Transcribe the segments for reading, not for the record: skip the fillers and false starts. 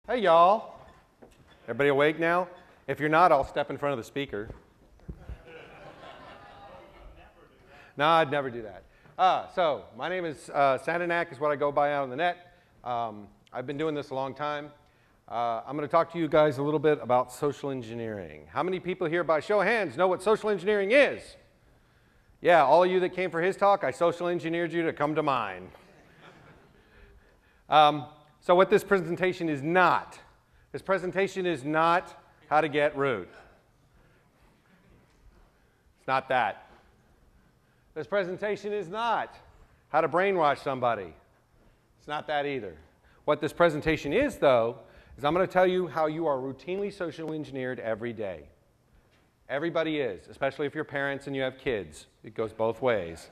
Hey, y'all. Everybody awake now? If you're not, I'll step in front of the speaker. No, I'd never do that. So my name is Sandanak is what I go by out on the net. I've been doing this a long time. I'm going to talk to you guys a little bit about social engineering. How many people here, by show of hands, know what social engineering is? Yeah, all of you that came for his talk, I social engineered you to come to mine. So what this presentation is not how to get root. It's not that. This presentation is not how to brainwash somebody. It's not that either. What this presentation is, though, is I'm going to tell you how you are routinely social engineered every day. Everybody is, especially if you're parents and you have kids. It goes both ways.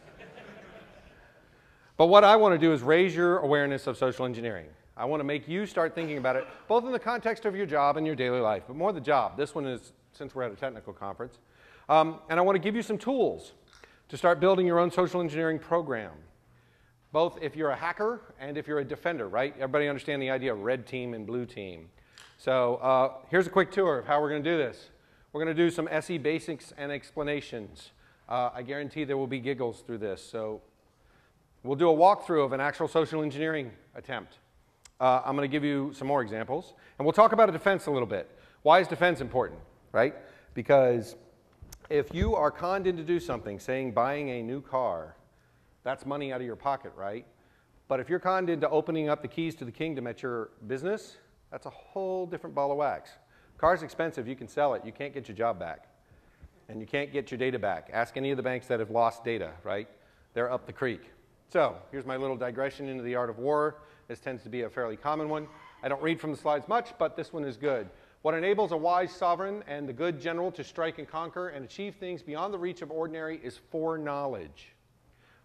But what I want to do is raise your awareness of social engineering. I want to make you start thinking about it, both in the context of your job and your daily life, but more the job. This one is, since we're at a technical conference. And I want to give you some tools to start building your own social engineering program, both if you're a hacker and if you're a defender, right? Everybody understand the idea of red team and blue team. So here's a quick tour of how we're going to do this. We're going to do some SE basics and explanations. I guarantee there will be giggles through this. So we'll do a walkthrough of an actual social engineering attempt. I'm going to give you some more examples. And we'll talk about a defense a little bit. Why is defense important, right? Because if you are conned into do something, saying buying a new car, that's money out of your pocket, right? But if you're conned into opening up the keys to the kingdom at your business, that's a whole different ball of wax. Car's expensive. You can sell it. You can't get your job back. And you can't get your data back. Ask any of the banks that have lost data, right? They're up the creek. So here's my little digression into the art of war. This tends to be a fairly common one. I don't read from the slides much, but this one is good. What enables a wise sovereign and the good general to strike and conquer and achieve things beyond the reach of ordinary is foreknowledge.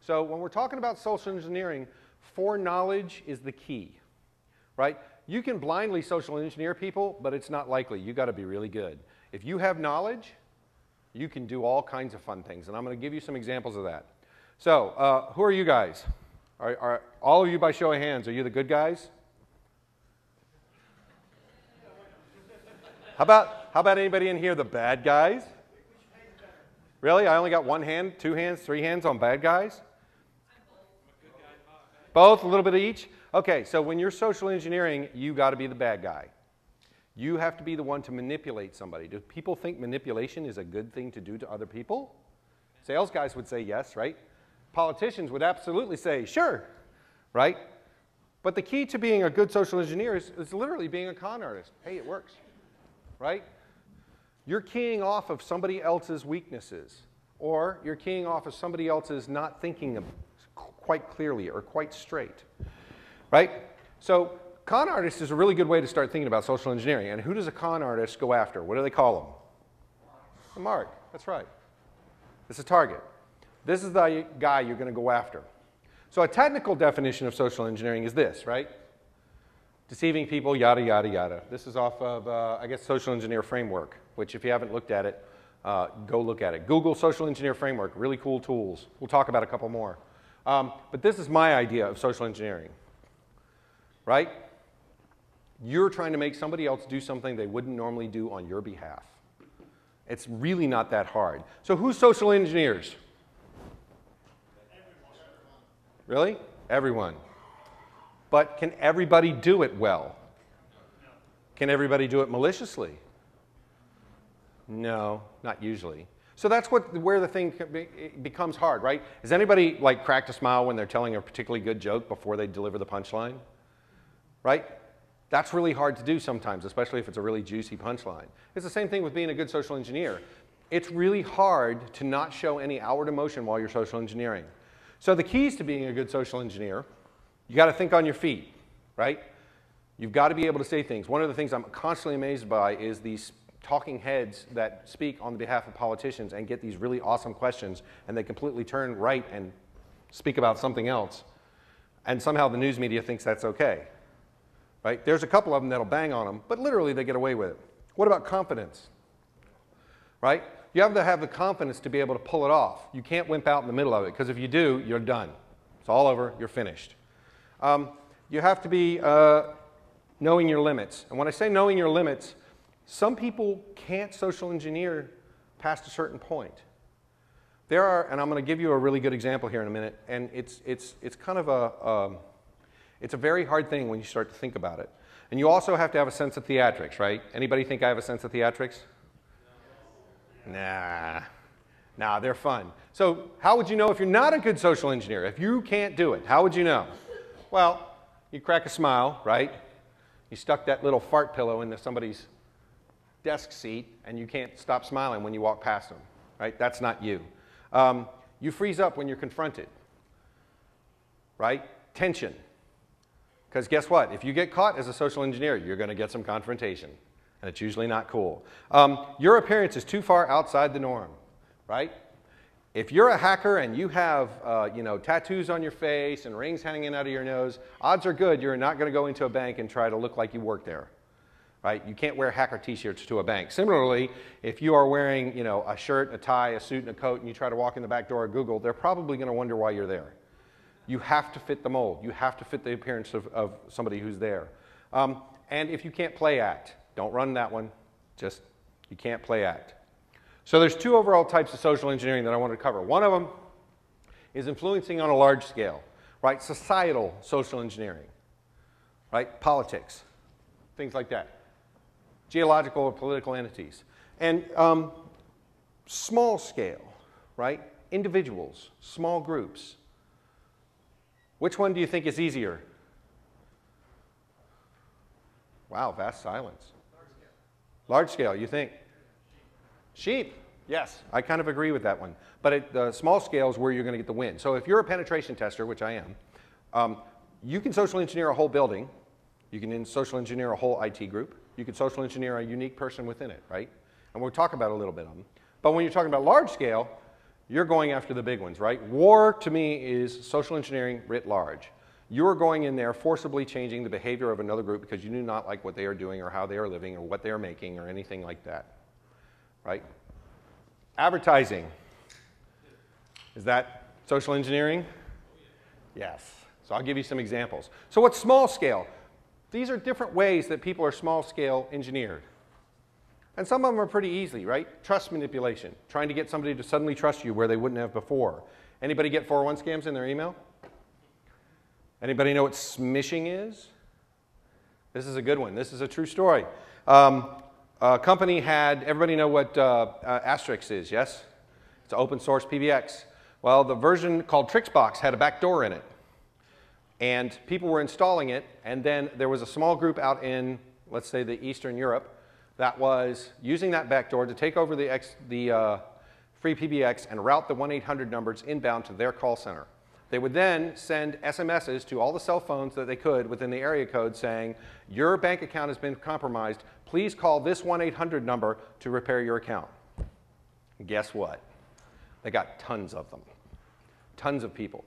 So when we're talking about social engineering, foreknowledge is the key, right? You can blindly social engineer people, but it's not likely. You've got to be really good. If you have knowledge, you can do all kinds of fun things, and I'm going to give you some examples of that. So who are you guys? Are all of you, by show of hands, are you the good guys? How about anybody in here, the bad guys? Really? I only got one hand, two hands, three hands on bad guys? Both, a little bit of each? Okay, so when you're social engineering, you got to be the bad guy. You have to be the one to manipulate somebody. Do people think manipulation is a good thing to do to other people? Sales guys would say yes, right? Politicians would absolutely say, sure, right? But the key to being a good social engineer is literally being a con artist. Hey, it works, right? You're keying off of somebody else's weaknesses, or you're keying off of somebody else's not thinking quite clearly or quite straight, right? So con artist is a really good way to start thinking about social engineering. And who does a con artist go after? What do they call them? A mark. That's right. It's a target. This is the guy you're going to go after. So a technical definition of social engineering is this, right? Deceiving people, yada, yada, yada. This is off of, I guess, Social Engineer Framework, which if you haven't looked at it, go look at it. Google Social Engineer Framework, really cool tools. We'll talk about a couple more. But this is my idea of social engineering, right? You're trying to make somebody else do something they wouldn't normally do on your behalf. It's really not that hard. So who's social engineers? Really? Everyone. But can everybody do it well? Can everybody do it maliciously? No, not usually. So that's where the thing becomes hard, right? Has anybody like cracked a smile when they're telling a particularly good joke before they deliver the punchline? Right? That's really hard to do sometimes, especially if it's a really juicy punchline. It's the same thing with being a good social engineer. It's really hard to not show any outward emotion while you're social engineering. So the keys to being a good social engineer, you got to think on your feet, right? You've got to be able to say things. One of the things I'm constantly amazed by is these talking heads that speak on behalf of politicians and get these really awesome questions, and they completely turn right and speak about something else. And somehow the news media thinks that's okay, right? There's a couple of them that'll bang on them, but literally they get away with it. What about confidence, right? You have to have the confidence to be able to pull it off. You can't wimp out in the middle of it, because if you do, you're done. It's all over, you're finished. You have to be knowing your limits. And when I say knowing your limits, some people can't social engineer past a certain point. There are, and I'm going to give you a really good example here in a minute, and it's kind of it's a very hard thing when you start to think about it. And you also have to have a sense of theatrics, right? Anybody think I have a sense of theatrics? Nah, they're fun. So how would you know if you're not a good social engineer? If you can't do it, how would you know? Well, you crack a smile, right? You stuck that little fart pillow into somebody's desk seat, and you can't stop smiling when you walk past them, right? That's not you. You freeze up when you're confronted, right? Tension. Because guess what? If you get caught as a social engineer, you're going to get some confrontation, and it's usually not cool. Your appearance is too far outside the norm, right? If you're a hacker and you have tattoos on your face and rings hanging out of your nose, odds are good you're not going to go into a bank and try to look like you work there, right? You can't wear hacker t-shirts to a bank. Similarly, if you are wearing a shirt, a tie, a suit, and a coat, and you try to walk in the back door of Google, they're probably going to wonder why you're there. You have to fit the mold. You have to fit the appearance of somebody who's there. And if you can't play act, don't run that one. Just, you can't play act. So there's two overall types of social engineering that I wanted to cover. One of them is influencing on a large scale, right? Societal social engineering, right? Politics, things like that. Geological or political entities. And small scale, right? Individuals, small groups. Which one do you think is easier? Wow, vast silence. Large scale, you think? Sheep, yes, I kind of agree with that one. But the small scale is where you're going to get the win. So if you're a penetration tester, which I am, you can social engineer a whole building. You can social engineer a whole IT group. You can social engineer a unique person within it, right? And we'll talk about a little bit of them. But when you're talking about large scale, you're going after the big ones, right? War, to me, is social engineering writ large. You're going in there forcibly changing the behavior of another group because you do not like what they are doing or how they are living or what they are making or anything like that, right? Advertising. Is that social engineering? Yes. So I'll give you some examples. So what's small scale? These are different ways that people are small scale engineered. And some of them are pretty easy, right? Trust manipulation, trying to get somebody to suddenly trust you where they wouldn't have before. Anybody get 401 scams in their email? Anybody know what smishing is? This is a good one. This is a true story. A company had, everybody know what Asterisk is, yes? It's an open source PBX. Well, the version called Trixbox had a back door in it. And people were installing it, and then there was a small group out in, let's say, the Eastern Europe that was using that backdoor to take over the free PBX and route the 1-800 numbers inbound to their call center. They would then send SMSs to all the cell phones that they could within the area code saying, your bank account has been compromised. Please call this 1-800 number to repair your account. And guess what? They got tons of them. Tons of people.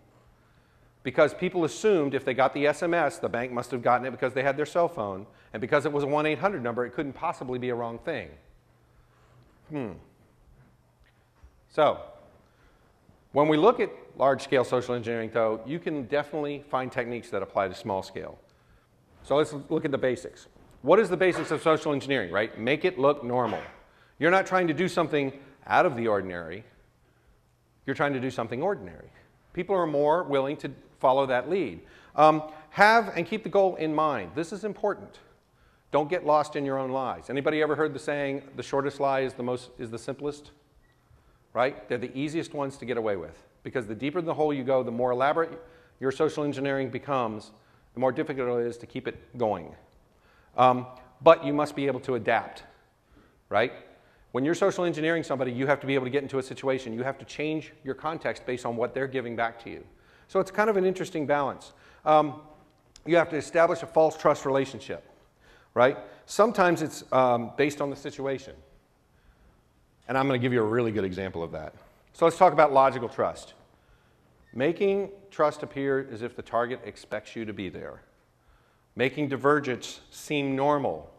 Because people assumed if they got the SMS, the bank must have gotten it because they had their cell phone. And because it was a 1-800 number, it couldn't possibly be a wrong thing. So, when we look at large-scale social engineering, though, you can definitely find techniques that apply to small scale. So let's look at the basics. What is the basics of social engineering, right? Make it look normal. You're not trying to do something out of the ordinary. You're trying to do something ordinary. People are more willing to follow that lead. Have and keep the goal in mind. This is important. Don't get lost in your own lies. Anybody ever heard the saying, the shortest lie is the simplest? Right? They're the easiest ones to get away with. Because the deeper in the hole you go, the more elaborate your social engineering becomes, the more difficult it is to keep it going. But you must be able to adapt, right? When you're social engineering somebody, you have to be able to get into a situation. You have to change your context based on what they're giving back to you. So it's kind of an interesting balance. You have to establish a false trust relationship, right? Sometimes it's based on the situation. And I'm going to give you a really good example of that. So let's talk about logical trust. Making trust appear as if the target expects you to be there. Making divergence seem normal.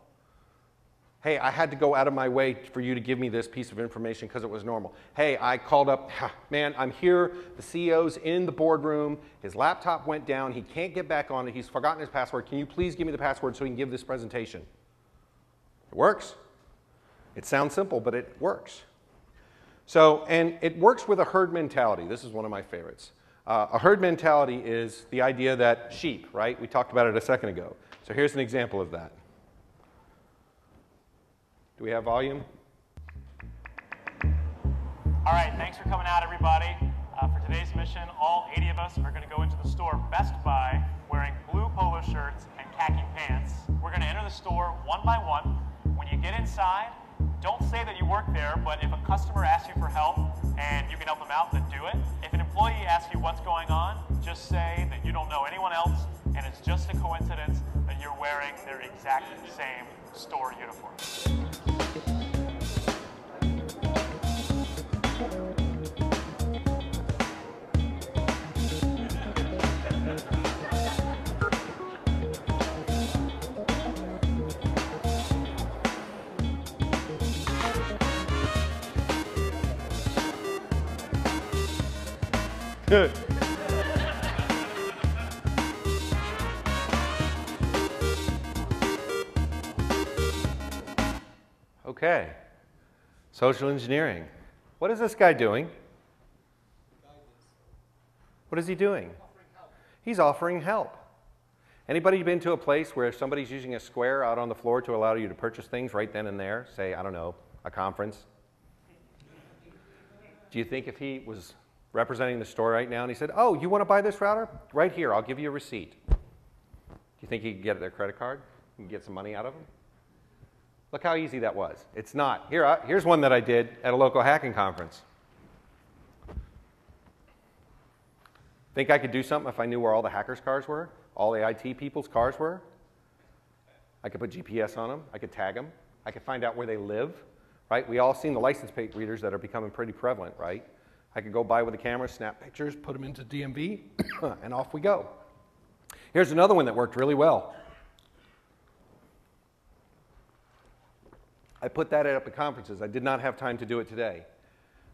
Hey, I had to go out of my way for you to give me this piece of information because it was normal. Hey, I called up, man, I'm here, the CEO's in the boardroom, his laptop went down, he can't get back on it, he's forgotten his password. Can you please give me the password so he can give this presentation? It works. It sounds simple, but it works. So, and it works with a herd mentality. This is one of my favorites. A herd mentality is the idea that sheep, right? We talked about it a second ago. So here's an example of that. Do we have volume? All right, thanks for coming out, everybody. For today's mission, all 80 of us are going to go into the store Best Buy wearing blue polo shirts and khaki pants. We're going to enter the store one by one. When you get inside, don't say that you work there, but if a customer asks you for help and you can help them out, then do it. If an employee asks you what's going on, just say that you don't know anyone else and it's just a coincidence that you're wearing their exact same store uniform. Good. Okay. Social engineering. What is this guy doing? What is he doing? He's offering help. Anybody been to a place where somebody's using a square out on the floor to allow you to purchase things right then and there? Say, I don't know, a conference. Do you think if he was representing the store right now and he said, oh, you want to buy this router? Right here, I'll give you a receipt. Do you think he could get their credit card and get some money out of them? Look how easy that was. It's not. Here's one that I did at a local hacking conference. Think I could do something if I knew where all the hackers' cars were? All the IT people's cars were? I could put GPS on them. I could tag them. I could find out where they live, right? We all seen the license plate readers that are becoming pretty prevalent, right? I could go by with a camera, snap pictures, put them into DMV, and off we go. Here's another one that worked really well. I put that up at conferences. I did not have time to do it today.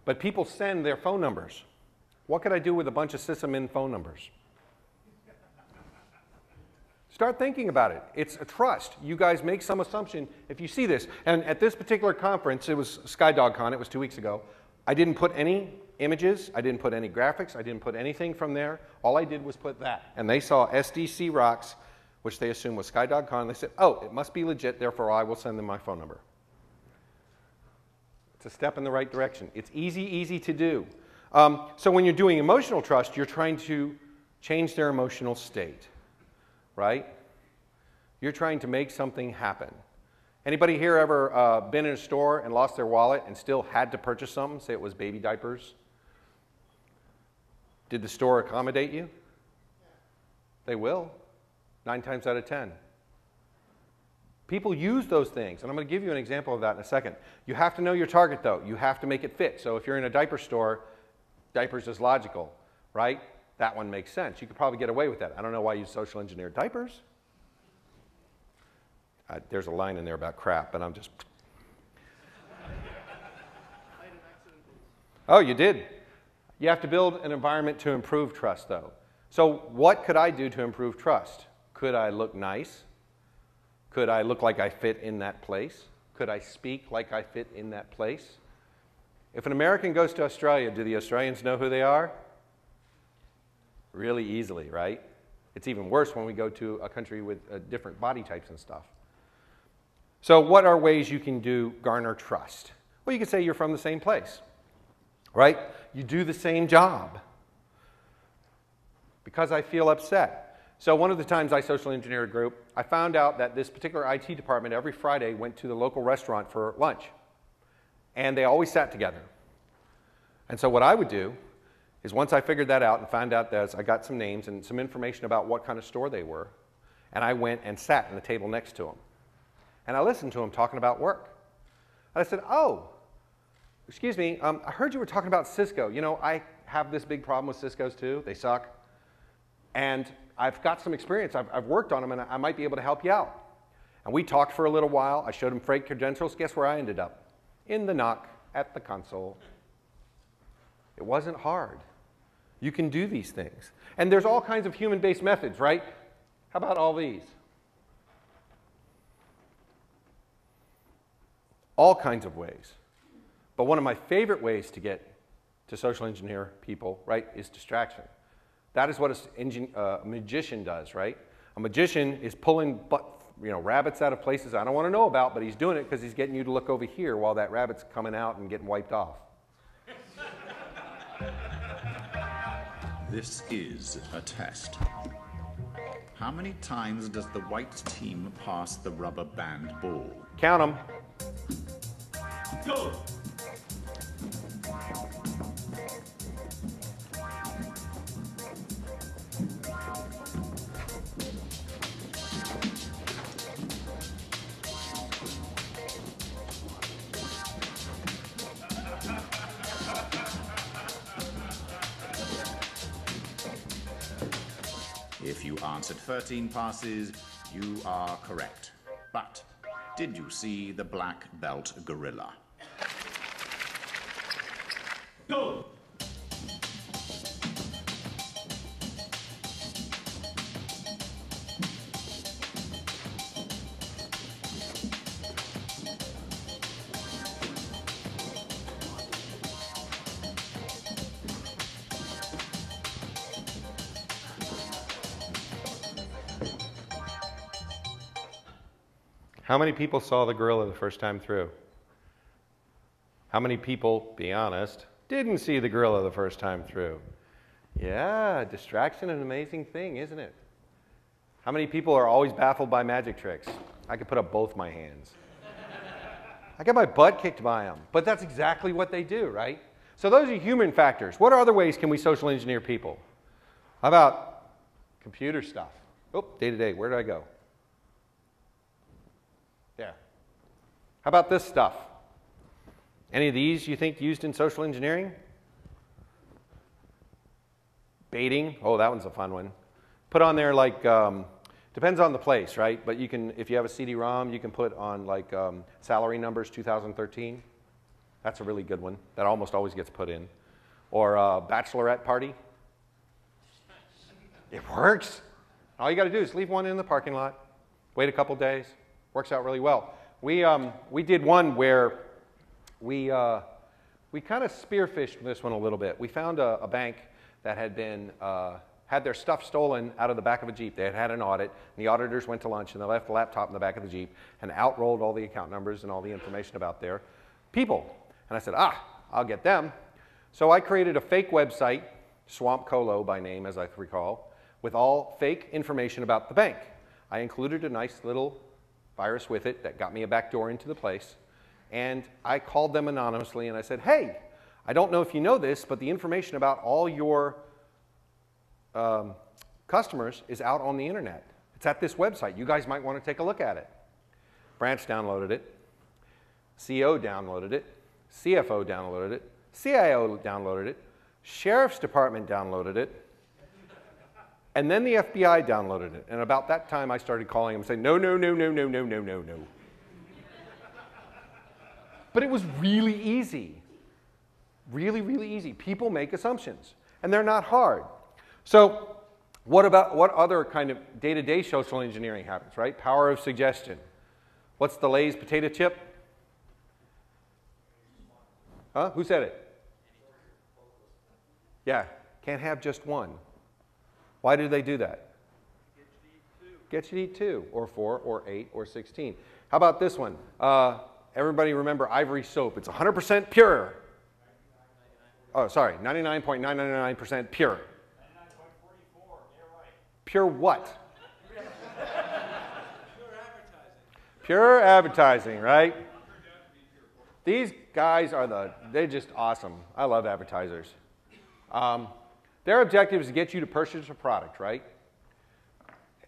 But people send their phone numbers. What could I do with a bunch of sysadmin phone numbers? Start thinking about it. It's a trust. You guys make some assumption if you see this. And at this particular conference, it was SkyDogCon, it was 2 weeks ago, I didn't put any images, I didn't put any graphics, I didn't put anything from there. All I did was put that. And they saw SDC Rocks, which they assumed was SkyDogCon. They said, oh, it must be legit, therefore I will send them my phone number. It's a step in the right direction. It's easy to do. So when you're doing emotional trust, you're trying to change their emotional state, right? You're trying to make something happen. Anybody here ever been in a store and lost their wallet and still had to purchase something? Say it was baby diapers. Did the store accommodate you? They will, 9 times out of 10. People use those things, and I'm going to give you an example of that in a second. You have to know your target, though. You have to make it fit. So if you're in a diaper store, diapers is logical, right? That one makes sense. You could probably get away with that. I don't know why you social engineer diapers. There's a line in there about crap, but I'm just... Oh, you did. You have to build an environment to improve trust, though. So what could I do to improve trust? Could I look nice? Could I look like I fit in that place? Could I speak like I fit in that place? If an American goes to Australia, do the Australians know who they are? Really easily, right? It's even worse when we go to a country with different body types and stuff. So what are ways you can garner trust? Well, you could say you're from the same place, right? You do the same job. Because I feel upset. So one of the times I social engineered a group, I found out that this particular IT department every Friday went to the local restaurant for lunch. And they always sat together. And so what I would do is once I figured that out and found out that I got some names and some information about what kind of store they were, and I went and sat at the table next to them. And I listened to them talking about work. And I said, oh, excuse me, I heard you were talking about Cisco. You know, I have this big problem with Cisco's too. They suck. And I've got some experience. I've worked on them, and I might be able to help you out. And we talked for a little while. I showed him fake credentials. Guess where I ended up? In the NOC at the console. It wasn't hard. You can do these things. And there's all kinds of human-based methods, right? How about all these? All kinds of ways. But one of my favorite ways to get to social engineer people, right, is distraction. That is what a magician does, right? A magician is pulling rabbits out of places I don't want to know about, but he's doing it because he's getting you to look over here while that rabbit's coming out and getting wiped off. This is a test. How many times does the white team pass the rubber band ball? Count them. Go! If you answered 13 passes, you are correct. But did you see the black belt gorilla? Go! How many people saw the gorilla the first time through? How many people, be honest, didn't see the gorilla the first time through? Yeah, distraction, an amazing thing, isn't it? How many people are always baffled by magic tricks? I could put up both my hands. I got my butt kicked by them, but that's exactly what they do, right? So those are human factors. What other ways can we social engineer people? How about computer stuff? Oh, day-to-day, where did I go? Yeah. How about this stuff? Any of these you think used in social engineering? Baiting. Oh, that one's a fun one. Put on there like, depends on the place, right? But you can, if you have a CD-ROM, you can put on like salary numbers 2013. That's a really good one. That almost always gets put in. Or bachelorette party. It works. All you got to do is leave one in the parking lot. Wait a couple days. Works out really well. We did one where we kind of spearfished this one a little bit. We found a bank that had been had their stuff stolen out of the back of a Jeep. They had had an audit, and the auditors went to lunch, and they left the laptop in the back of the Jeep and outrolled all the account numbers and all the information about their people. And I said, I'll get them. So I created a fake website, Swamp Colo by name, as I recall, with all fake information about the bank. I included a nice little virus with it that got me a backdoor into the place. And I called them anonymously and I said, hey, I don't know if you know this, but the information about all your customers is out on the internet. It's at this website. You guys might want to take a look at it. Branch downloaded it. CO downloaded it. CFO downloaded it. CIO downloaded it. Sheriff's Department downloaded it. And then the FBI downloaded it. And about that time, I started calling them and saying, no, no, no, no, no, no, no, no, no. But it was really easy. Really, really easy. People make assumptions, and they're not hard. So what other kind of day-to-day social engineering happens, right? Power of suggestion. What's the Lay's potato chip? Huh? Who said it? Yeah, can't have just one. Why do they do that? Get you to eat two, or 4, or 8, or 16. How about this one? Everybody remember Ivory soap. It's 100% pure. Oh, sorry, 99.999% pure. 99.44, you're right. Pure what? Pure advertising. Pure advertising, right? These guys are they're just awesome. I love advertisers. Their objective is to get you to purchase a product, right?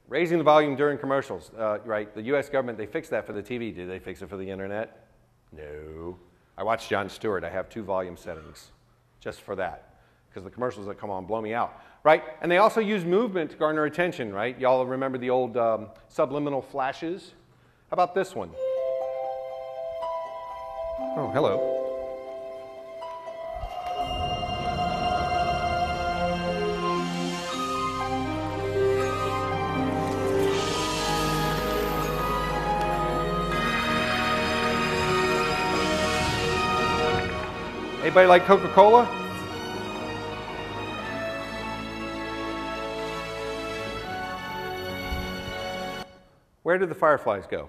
Raising the volume during commercials, right? The US government, they fixed that for the TV. Did they fix it for the internet? No. I watch Jon Stewart. I have 2 volume settings just for that, because the commercials that come on blow me out, right? And they also use movement to garner attention, right? Y'all remember the old subliminal flashes? How about this one? Oh, hello. Anybody like Coca-Cola? Where did the fireflies go?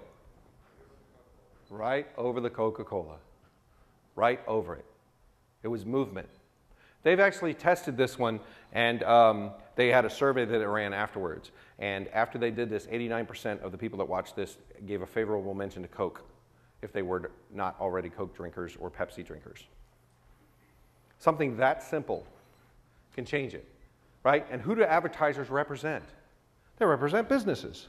Right over the Coca-Cola. Right over it. It was movement. They've actually tested this one, and they had a survey that it ran afterwards. And after they did this, 89% of the people that watched this gave a favorable mention to Coke if they were not already Coke drinkers or Pepsi drinkers. Something that simple can change it, right? And who do advertisers represent? They represent businesses.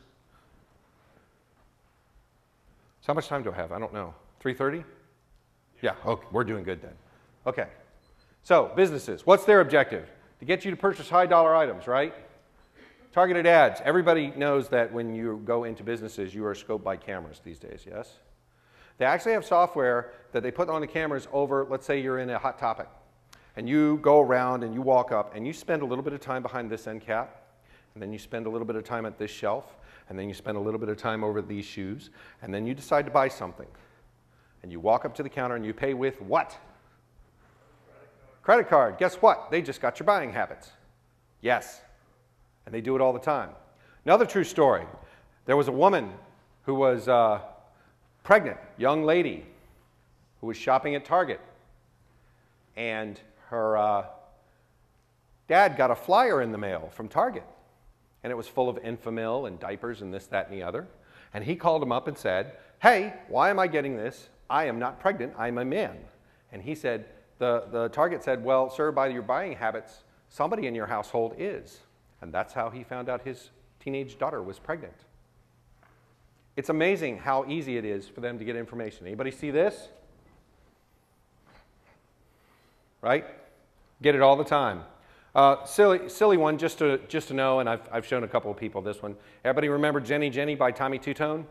So how much time do I have? I don't know. 3:30? Yeah, okay, we're doing good then. Okay, so businesses, what's their objective? To get you to purchase high dollar items, right? Targeted ads. Everybody knows that when you go into businesses, you are scoped by cameras these days, yes? They actually have software that they put on the cameras over, let's say you're in a hot topic. And you go around and you walk up and you spend a little bit of time behind this end cap, and then you spend a little bit of time at this shelf, and then you spend a little bit of time over these shoes, and then you decide to buy something. And you walk up to the counter and you pay with what? Credit card. Guess what? They just got your buying habits. Yes. And they do it all the time. Another true story. There was a woman who was pregnant, young lady, who was shopping at Target. And her dad got a flyer in the mail from Target. And it was full of Enfamil and diapers and this, that, and the other. And he called him up and said, hey, why am I getting this? I am not pregnant, I'm a man. And he said, the Target said, well, sir, by your buying habits, somebody in your household is. And that's how he found out his teenage daughter was pregnant. It's amazing how easy it is for them to get information. Anybody see this? Right? Get it all the time. Silly one, just to know, and I've shown a couple of people this one. Everybody remember Jenny Jenny by Tommy Two-Tone?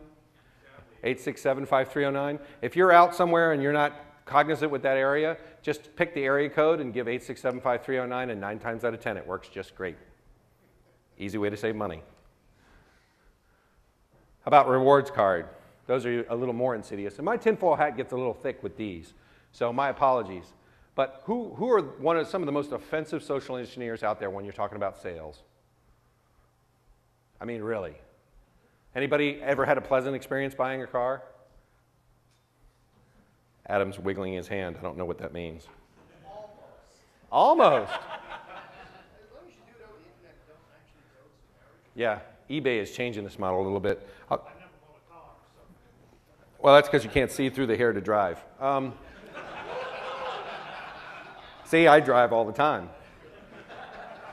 867-5309. If you're out somewhere and you're not cognizant with that area, just pick the area code and give 867-5309, and 9 times out of 10 it works just great. Easy way to save money. How about rewards card? Those are a little more insidious. And my tinfoil hat gets a little thick with these, so my apologies. But who are some of the most offensive social engineers out there when you're talking about sales? I mean, really. Anybody ever had a pleasant experience buying a car? Adam's wiggling his hand. I don't know what that means. Almost. As long as you do it over the internet, don't actually go to America. Yeah, eBay is changing this model a little bit. I never bought a car, so. Well, that's because you can't see through the hair to drive. See, I drive all the time.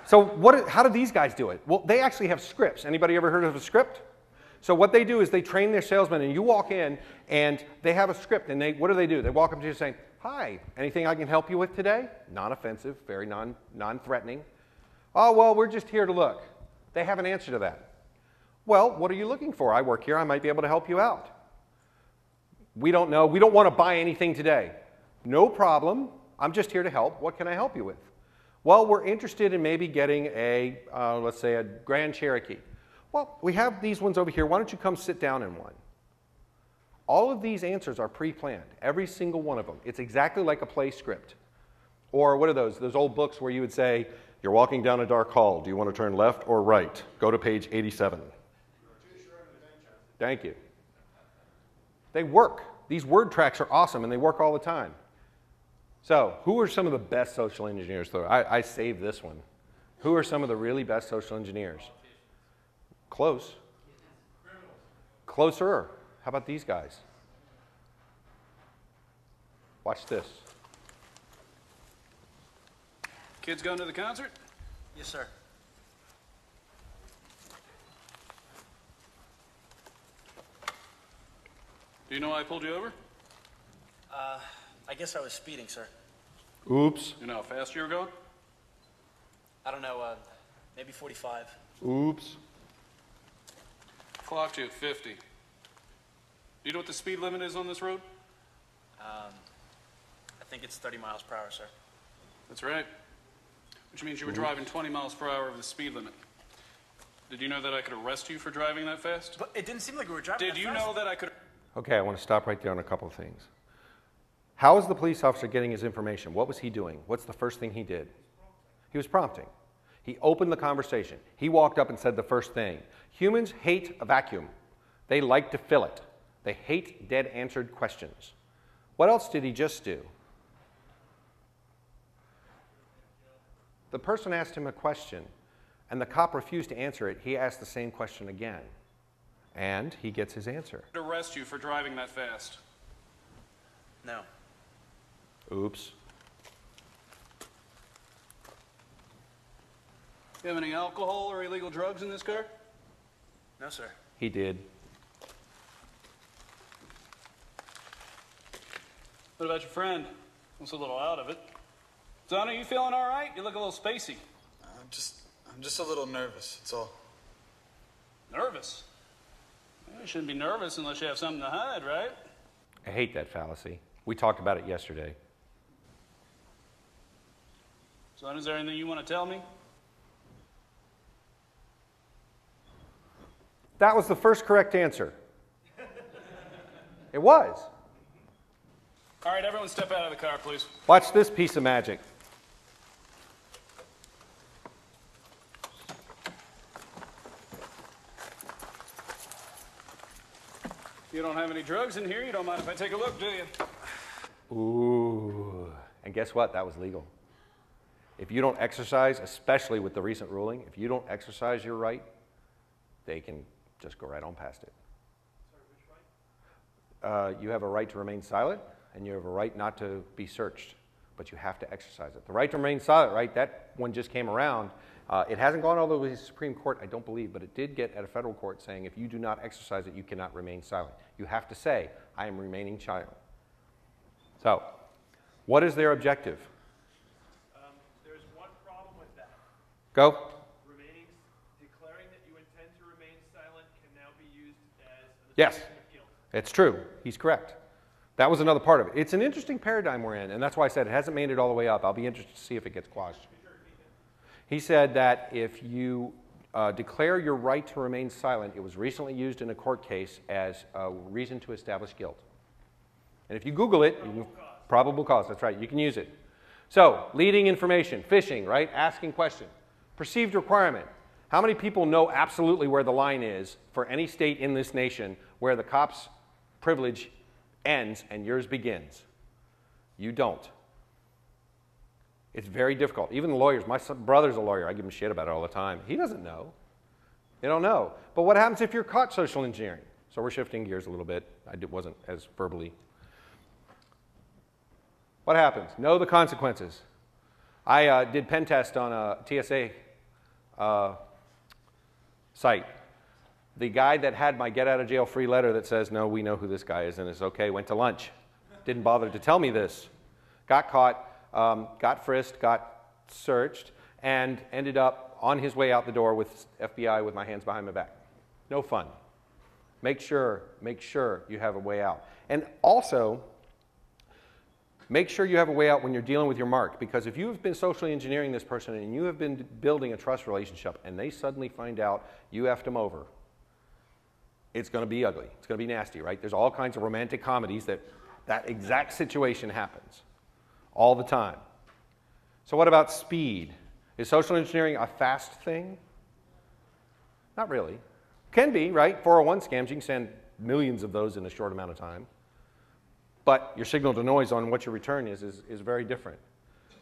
So how do these guys do it? Well, they actually have scripts. Anybody ever heard of a script? So what they do is they train their salesmen, and you walk in, and they have a script, and what do? They walk up to you saying, hi, anything I can help you with today? Non-offensive, very non-threatening. Oh, well, we're just here to look. They have an answer to that. Well, what are you looking for? I work here. I might be able to help you out. We don't know. We don't want to buy anything today. No problem. I'm just here to help. What can I help you with? Well, we're interested in maybe getting a, let's say, a Grand Cherokee. Well, we have these ones over here. Why don't you come sit down in one? All of these answers are pre-planned, every single one of them. It's exactly like a play script. Or what are those? Those old books where you would say, you're walking down a dark hall. Do you want to turn left or right? Go to page 87. Thank you. They work. These word tracks are awesome, and they work all the time. So who are some of the best social engineers, though? I saved this one. Who are some of the really best social engineers? Close. Closer. How about these guys? Watch this. Kids going to the concert? Yes, sir. Do you know why I pulled you over? I guess I was speeding, sir. Oops. You know how fast you were going? I don't know, maybe 45. Oops. Clocked you at 50. you know what the speed limit is on this road? I think it's 30 miles per hour, sir. That's right. Which means you were driving 20 miles per hour over the speed limit. Did you know that I could arrest you for driving that fast? But it didn't seem like we were driving Did that you fast. know that I could... Okay, I want to stop right there on a couple of things. How is the police officer getting his information? What was he doing? What's the first thing he did? He was prompting. He opened the conversation. He walked up and said the first thing. Humans hate a vacuum. They like to fill it. They hate dead answered questions. What else did he just do? The person asked him a question, and the cop refused to answer it. He asked the same question again, and he gets his answer. arrest you for driving that fast? No. Oops. You have any alcohol or illegal drugs in this car? No, sir. He did. What about your friend? Looks a little out of it. Donna, you feeling all right? You look a little spacey. I'm just a little nervous, that's all. Nervous? Well, you shouldn't be nervous unless you have something to hide, right? I hate that fallacy. We talked about it yesterday. Son, is there anything you want to tell me? That was the first correct answer. It was. All right, everyone step out of the car, please. Watch this piece of magic. You don't have any drugs in here. You don't mind if I take a look, do you? Ooh. And guess what? That was legal. If you don't exercise, especially with the recent ruling, if you don't exercise your right, they can just go right on past it. Sorry, which right? You have a right to remain silent, and you have a right not to be searched, but you have to exercise it. The right to remain silent, right, that one just came around. It hasn't gone all the way to the Supreme Court, I don't believe, but it did get at a federal court saying if you do not exercise it, you cannot remain silent. You have to say, I am remaining silent. So, what is their objective? There's one problem with that. Go. Declaring that you intend to remain silent can now be used as an Yes, assertion of guilt. it's true. He's correct. That was another part of it. It's an interesting paradigm we're in, and that's why I said it hasn't made it all the way up. I'll be interested to see if it gets quashed. He said that if you declare your right to remain silent, it was recently used in a court case as a reason to establish guilt. And if you Google it, probable cause, that's right, you can use it. So, leading information, phishing, right, asking questions. Perceived requirement. How many people know absolutely where the line is for any state in this nation where the cop's privilege ends and yours begins? You don't. It's very difficult. Even the lawyers, my brother's a lawyer, I give him shit about it all the time. He doesn't know. They don't know. But what happens if you're caught social engineering? So we're shifting gears a little bit. I wasn't as verbally. What happens? Know the consequences. I did pen test on a TSA site. The guy that had my get out of jail free letter that says, no, we know who this guy is and it's okay, went to lunch. Didn't bother to tell me this. Got caught, got frisked, got searched, and ended up on his way out the door with FBI with my hands behind my back. No fun. Make sure you have a way out. And also, make sure you have a way out when you're dealing with your mark, because if you have been socially engineering this person and you have been building a trust relationship and they suddenly find out you effed them over, it's going to be ugly. It's going to be nasty, right? There's all kinds of romantic comedies that exact situation happens all the time. So what about speed? Is social engineering a fast thing? Not really. Can be, right? 401 scams, you can send millions of those in a short amount of time. But your signal to noise on what your return is very different,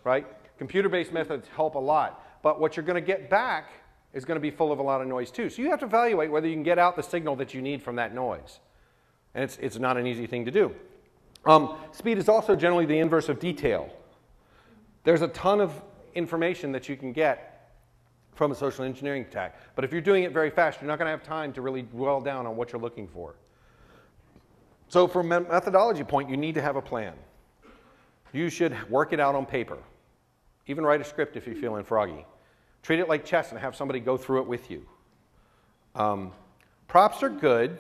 right? Computer-based methods help a lot, but what you're going to get back is going to be full of a lot of noise too. So you have to evaluate whether you can get out the signal that you need from that noise. And it's not an easy thing to do. Speed is also generally the inverse of detail. There's a ton of information that you can get from a social engineering attack, but if you're doing it very fast, you're not going to have time to really dwell down on what you're looking for. So from a methodology point, you need to have a plan. You should work it out on paper. Even write a script if you're feeling froggy. Treat it like chess and have somebody go through it with you. Props are good,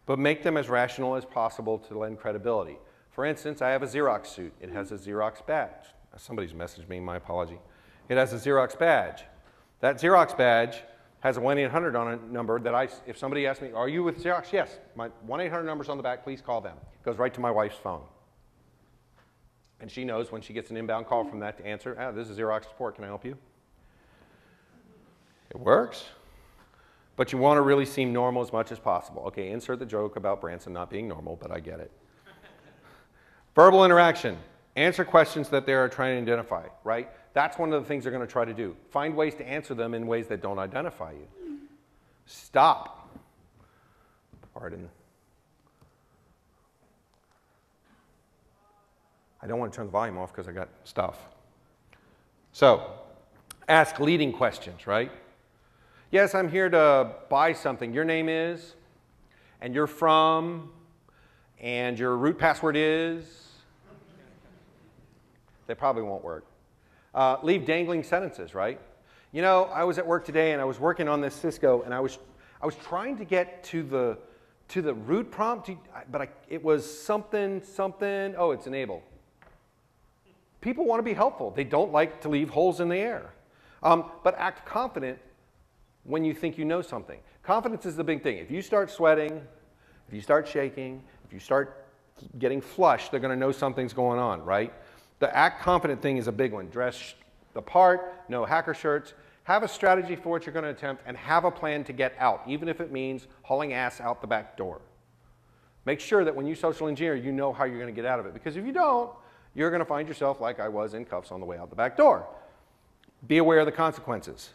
but make them as rational as possible to lend credibility. For instance, I have a Xerox suit. It has a Xerox badge. Somebody's messaged me, my apology. It has a Xerox badge. That Xerox badge has a 1-800 on it number that if somebody asks me, are you with Xerox? Yes, my 1-800 number's on the back, please call them. It goes right to my wife's phone. And she knows when she gets an inbound call from that to answer, this is Xerox support, can I help you? It works. But you want to really seem normal as much as possible. Okay, insert the joke about Branson not being normal, but I get it. Verbal interaction. Answer questions that they are trying to identify, right? That's one of the things they're going to try to do. Find ways to answer them in ways that don't identify you. Stop. Pardon. I don't want to turn the volume off because I got stuff. So, ask leading questions, right? Yes, I'm here to buy something. Your name is, and you're from, and your root password is. They probably won't work. Leave dangling sentences, right? You know, I was at work today and I was working on this Cisco and I was trying to get to the root prompt, but it was something, oh, it's enable. People want to be helpful. They don't like to leave holes in the air. But act confident when you think you know something. Confidence is the big thing. If you start sweating, if you start shaking, if you start getting flushed, they're going to know something's going on, right? The act confident thing is a big one. Dress the part, no hacker shirts, have a strategy for what you're going to attempt, and have a plan to get out, even if it means hauling ass out the back door. Make sure that when you social engineer, you know how you're going to get out of it. Because if you don't, you're going to find yourself like I was in cuffs on the way out the back door. Be aware of the consequences,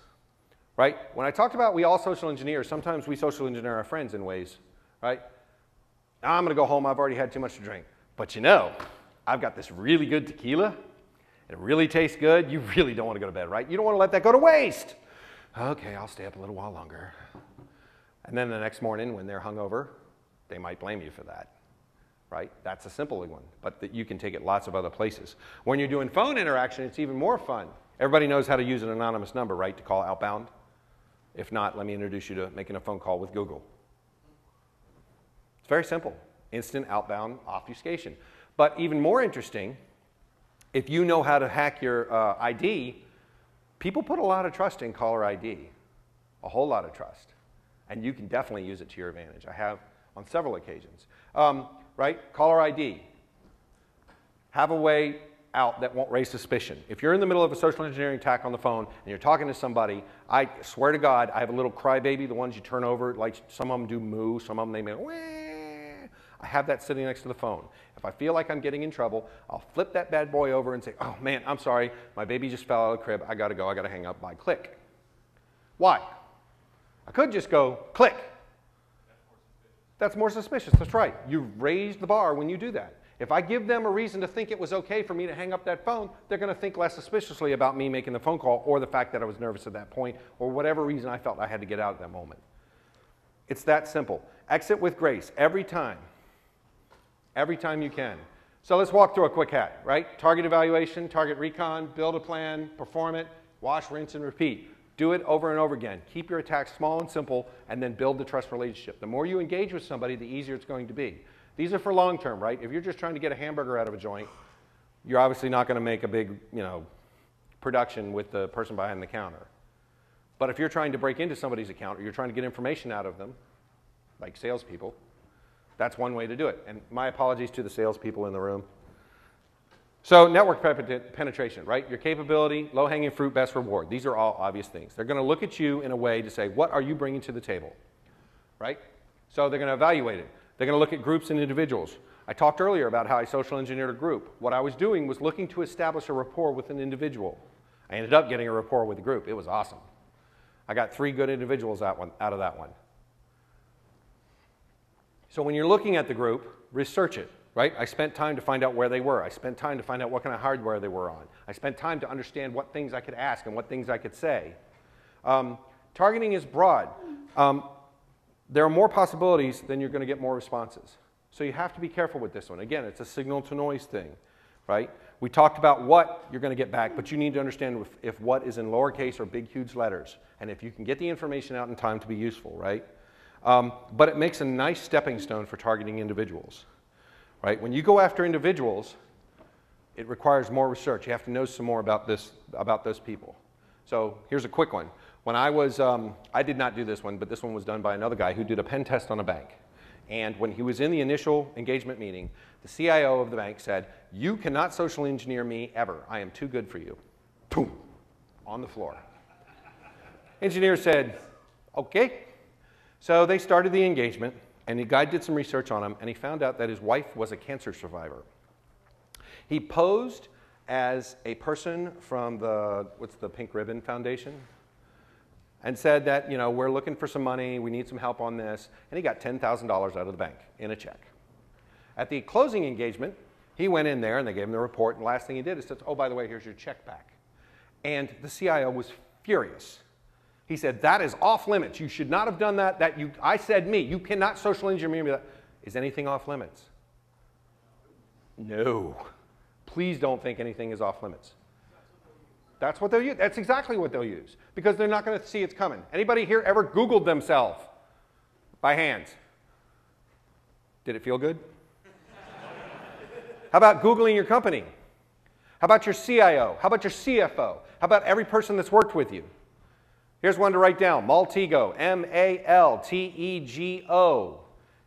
right? When I talked about we all social engineer, sometimes we social engineer our friends in ways, right? I'm going to go home. I've already had too much to drink. But you know, I've got this really good tequila. It really tastes good. You really don't want to go to bed, right? You don't want to let that go to waste. Okay, I'll stay up a little while longer. And then the next morning when they're hungover, they might blame you for that, right? That's a simple one, but you can take it lots of other places. When you're doing phone interaction, it's even more fun. Everybody knows how to use an anonymous number, right, to call outbound? If not, let me introduce you to making a phone call with Google. It's very simple. Instant outbound obfuscation. But even more interesting, if you know how to hack your ID, people put a lot of trust in caller ID, a whole lot of trust. And you can definitely use it to your advantage. I have on several occasions. Right? Caller ID. Have a way out that won't raise suspicion. If you're in the middle of a social engineering attack on the phone and you're talking to somebody, I swear to God, I have a little crybaby, the ones you turn over, like some of them do moo, some of them they make wah. I have that sitting next to the phone. If I feel like I'm getting in trouble, I'll flip that bad boy over and say, oh man, I'm sorry, my baby just fell out of the crib, I gotta go, I gotta hang up, bye, click. Why? I could just go, click. That's more suspicious, that's right. You raised the bar when you do that. If I give them a reason to think it was okay for me to hang up that phone, they're gonna think less suspiciously about me making the phone call or the fact that I was nervous at that point or whatever reason I felt I had to get out at that moment. It's that simple. Exit with grace every time. Every time you can. So let's walk through a quick hack, right? Target evaluation, target recon, build a plan, perform it, wash, rinse, and repeat. Do it over and over again. Keep your attacks small and simple, and then build the trust relationship. The more you engage with somebody, the easier it's going to be. These are for long term, right? If you're just trying to get a hamburger out of a joint, you're obviously not going to make a big, production with the person behind the counter. But if you're trying to break into somebody's account or you're trying to get information out of them, like salespeople, that's one way to do it. And my apologies to the salespeople in the room. So network penetration, right? Your capability, low-hanging fruit, best reward. These are all obvious things. They're going to look at you in a way to say, what are you bringing to the table, right? So they're going to evaluate it. They're going to look at groups and individuals. I talked earlier about how I social engineered a group. What I was doing was looking to establish a rapport with an individual. I ended up getting a rapport with the group. It was awesome. I got 3 good individuals out of that one. So when you're looking at the group, research it, right? I spent time to find out where they were. I spent time to find out what kind of hardware they were on. I spent time to understand what things I could ask and what things I could say. Targeting is broad. There are more possibilities than you're going to get more responses. So you have to be careful with this one. Again, it's a signal to noise thing, right? We talked about what you're going to get back, but you need to understand if what is in lowercase or big, huge letters, and if you can get the information out in time to be useful, right? But it makes a nice stepping stone for targeting individuals, right? When you go after individuals, it requires more research. You have to know some more about those people. So here's a quick one. When I was, I did not do this one, but this one was done by another guy who did a pen test on a bank. And when he was in the initial engagement meeting, the CIO of the bank said, "You cannot social engineer me ever. I am too good for you." Boom, on the floor. Engineer said, "Okay." So they started the engagement, and the guy did some research on him, and he found out that his wife was a cancer survivor. He posed as a person from the, what's the Pink Ribbon Foundation? And said that, you know, we're looking for some money, we need some help on this, and he got $10,000 out of the bank in a check. At the closing engagement, he went in there and they gave him the report, and the last thing he did is said, "Oh, by the way, here's your check back." And the CIO was furious. He said, "That is off limits. You should not have done that. I said me. You cannot social engineer me." Is anything off limits? No. Please don't think anything is off limits. That's what they'll use. That's exactly what they'll use, because they're not going to see it's coming. Anybody here ever Googled themselves by hand? Did it feel good? How about Googling your company? How about your CIO? How about your CFO? How about every person that's worked with you? Here's one to write down, Maltego, M-A-L-T-E-G-O.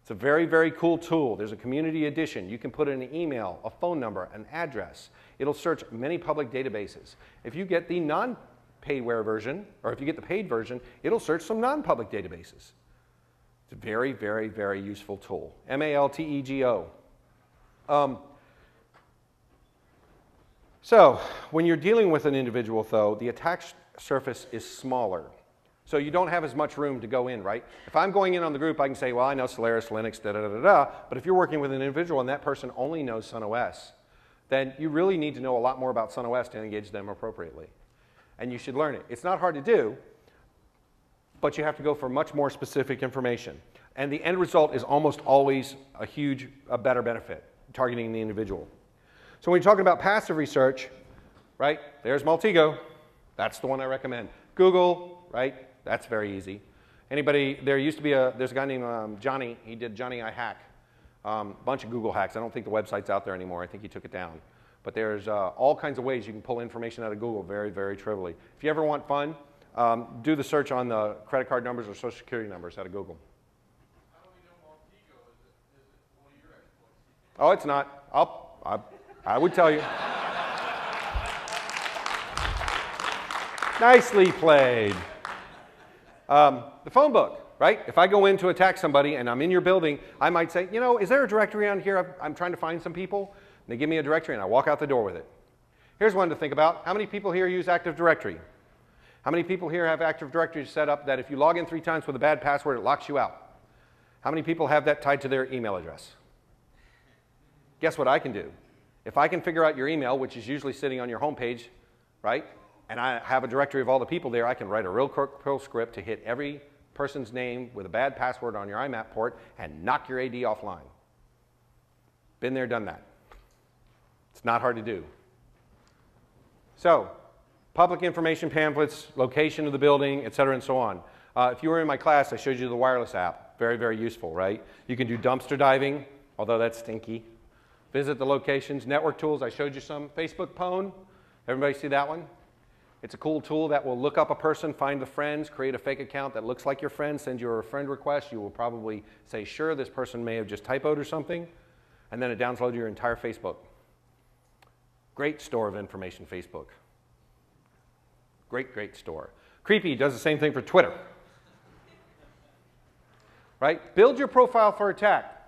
It's a very, very cool tool. There's a community edition. You can put in an email, a phone number, an address. It'll search many public databases. If you get the non-paidware version, or if you get the paid version, it'll search some non-public databases. It's a very, very, very useful tool. M-A-L-T-E-G-O. So when you're dealing with an individual, though, the attack surface is smaller. So you don't have as much room to go in, right? If I'm going in on the group, I can say, well, I know Solaris, Linux, da-da-da-da-da. But if you're working with an individual and that person only knows SunOS, then you really need to know a lot more about SunOS to engage them appropriately. And you should learn it. It's not hard to do, but you have to go for much more specific information. And the end result is almost always a better benefit, targeting the individual. So when you're talking about passive research, right, there's Maltego. That's the one I recommend. Google, right, that's very easy. Anybody, there's a guy named Johnny, he did Johnny I Hack. Bunch of Google hacks. I don't think the website's out there anymore. I think he took it down. But there's all kinds of ways you can pull information out of Google very, very trivially. If you ever want fun, do the search on the credit card numbers or social security numbers out of Google. How do we know Maltego? Is it one of your exploits? Oh, it's not. I would tell you. Nicely played. The phone book. Right? If I go in to attack somebody and I'm in your building, I might say, you know, is there a directory on here? I'm trying to find some people. And they give me a directory and I walk out the door with it. Here's one to think about. How many people here use Active Directory? How many people here have Active Directory set up that if you log in 3 times with a bad password, it locks you out? How many people have that tied to their email address? Guess what I can do? If I can figure out your email, which is usually sitting on your home page, right? And I have a directory of all the people there, I can write a real Perl script to hit every person's name with a bad password on your IMAP port and knock your AD offline. Been there, done that. It's not hard to do. So, public information pamphlets, location of the building, et cetera, and so on. If you were in my class, I showed you the wireless app. Very, very useful, right? You can do dumpster diving, although that's stinky. Visit the locations. Network tools, I showed you some. Facebook Pwn, everybody see that one? It's a cool tool that will look up a person, find the friends, create a fake account that looks like your friend, send you a friend request. You will probably say, sure, this person may have just typoed or something, and then it downloads your entire Facebook. Great store of information, Facebook. Great, great store. Creepy does the same thing for Twitter. Right? Build your profile for attack.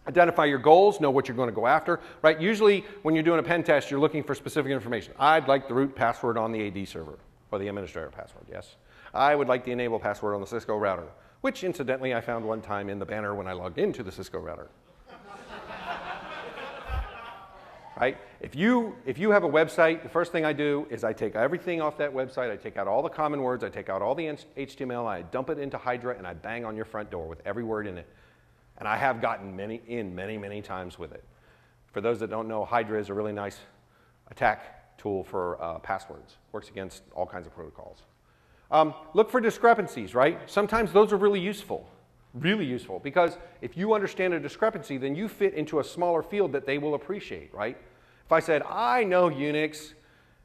Identify your goals, know what you're going to go after, right? Usually when you're doing a pen test, you're looking for specific information. I'd like the root password on the AD server, or the administrator password, yes. I would like the enable password on the Cisco router, which incidentally I found one time in the banner when I logged into the Cisco router. Right? If you have a website, the first thing I do is I take everything off that website, I take out all the common words, I take out all the HTML, I dump it into Hydra, and I bang on your front door with every word in it. And I have gotten many times with it. For those that don't know, Hydra is a really nice attack tool for passwords. Works against all kinds of protocols. Look for discrepancies, right? Sometimes those are really useful. Really useful, because if you understand a discrepancy, then you fit into a smaller field that they will appreciate, right? If I said, I know Unix,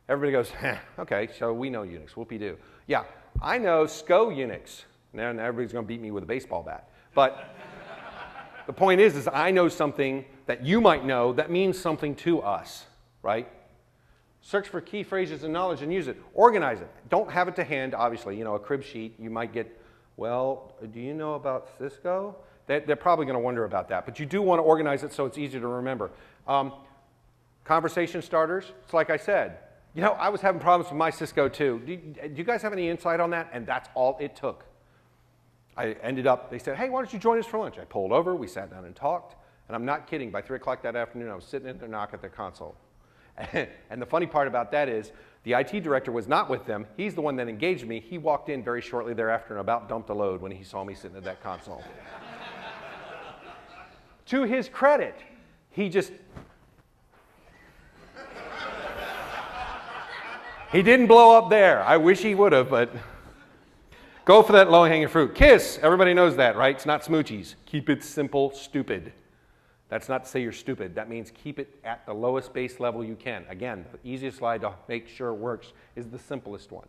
everybody goes, okay, so we know Unix, whoopee-doo. Yeah, I know SCO Unix. Now everybody's going to beat me with a baseball bat. But the point is I know something that you might know that means something to us, right? Search for key phrases and knowledge and use it. Organize it. Don't have it to hand, obviously. You know, a crib sheet, you might get, well, do you know about Cisco? They're probably going to wonder about that. But you do want to organize it so it's easy to remember. Conversation starters, it's like I said. You know, I was having problems with my Cisco too. Do you guys have any insight on that? And that's all it took. I ended up, they said, hey, why don't you join us for lunch? I pulled over, we sat down and talked. And I'm not kidding, by 3 o'clock that afternoon, I was sitting at their knock at their console. And the funny part about that is, the IT director was not with them. He's the one that engaged me. He walked in very shortly thereafter and about dumped a load when he saw me sitting at that console. To his credit, he didn't blow up there. I wish he would have, but go for that low-hanging fruit. KISS, everybody knows that, right? It's not smoochies. Keep it simple, stupid. That's not to say you're stupid. That means keep it at the lowest base level you can. Again, the easiest slide to make sure it works is the simplest one.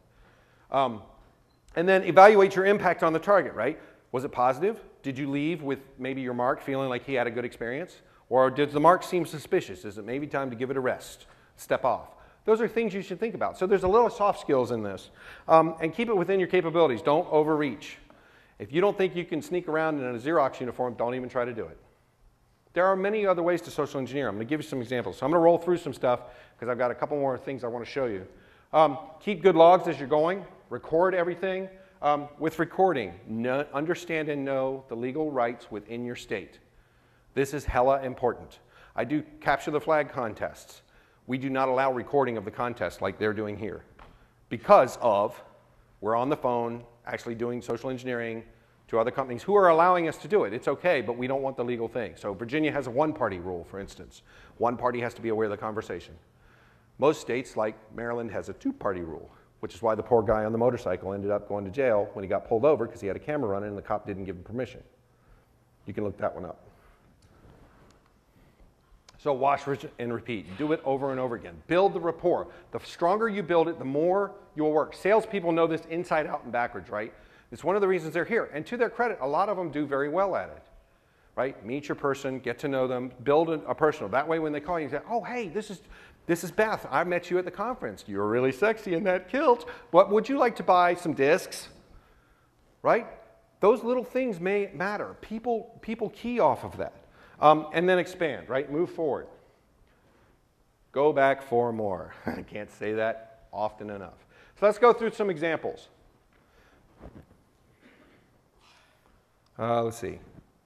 And then evaluate your impact on the target, right? Was it positive? Did you leave with maybe your mark feeling like he had a good experience? Or did the mark seem suspicious? Is it maybe time to give it a rest, step off? Those are things you should think about. So there's a little soft skills in this. And keep it within your capabilities. Don't overreach. If you don't think you can sneak around in a Xerox uniform, don't even try to do it. There are many other ways to social engineer. I'm going to give you some examples. So I'm going to roll through some stuff because I've got a couple more things I want to show you. Keep good logs as you're going. Record everything. With recording, understand and know the legal rights within your state. This is hella important. I do capture the flag contests. We do not allow recording of the contest like they're doing here because of we're on the phone actually doing social engineering to other companies who are allowing us to do it. It's okay, but we don't want the legal thing. So Virginia has a one-party rule, for instance. One party has to be aware of the conversation. Most states, like Maryland, has a two-party rule, which is why the poor guy on the motorcycle ended up going to jail when he got pulled over because he had a camera running and the cop didn't give him permission. You can look that one up. So wash and repeat. Do it over and over again. Build the rapport. The stronger you build it, the more you'll work. Salespeople know this inside out and backwards, right? It's one of the reasons they're here. And to their credit, a lot of them do very well at it, right? Meet your person, get to know them, build a personal. That way when they call you, you say, oh, hey, this is Beth. I met you at the conference. You're really sexy in that kilt. What would you like to buy? Some discs, right? Those little things may matter. People key off of that. And then expand, right? Move forward. Go back for more. I can't say that often enough. So let's go through some examples. Let's see.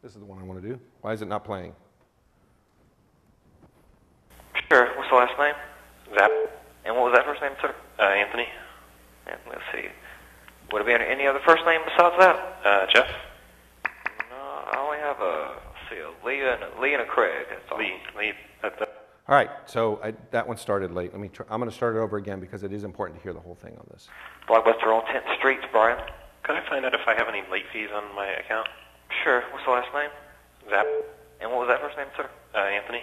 This is the one I want to do. Why is it not playing? Sure. What's the last name? Zap. And what was that first name, sir? Anthony. Let's see. Would it be any other first name besides that? Jeff. No, I only have a Lee and a Craig. That's all. Lee. All right, so that one started late. I'm going to start it over again because it is important to hear the whole thing on this. Blockbuster on 10th Street, Brian. Could I find out if I have any late fees on my account? Sure. What's the last name? Zap. And what was that first name, sir? Anthony.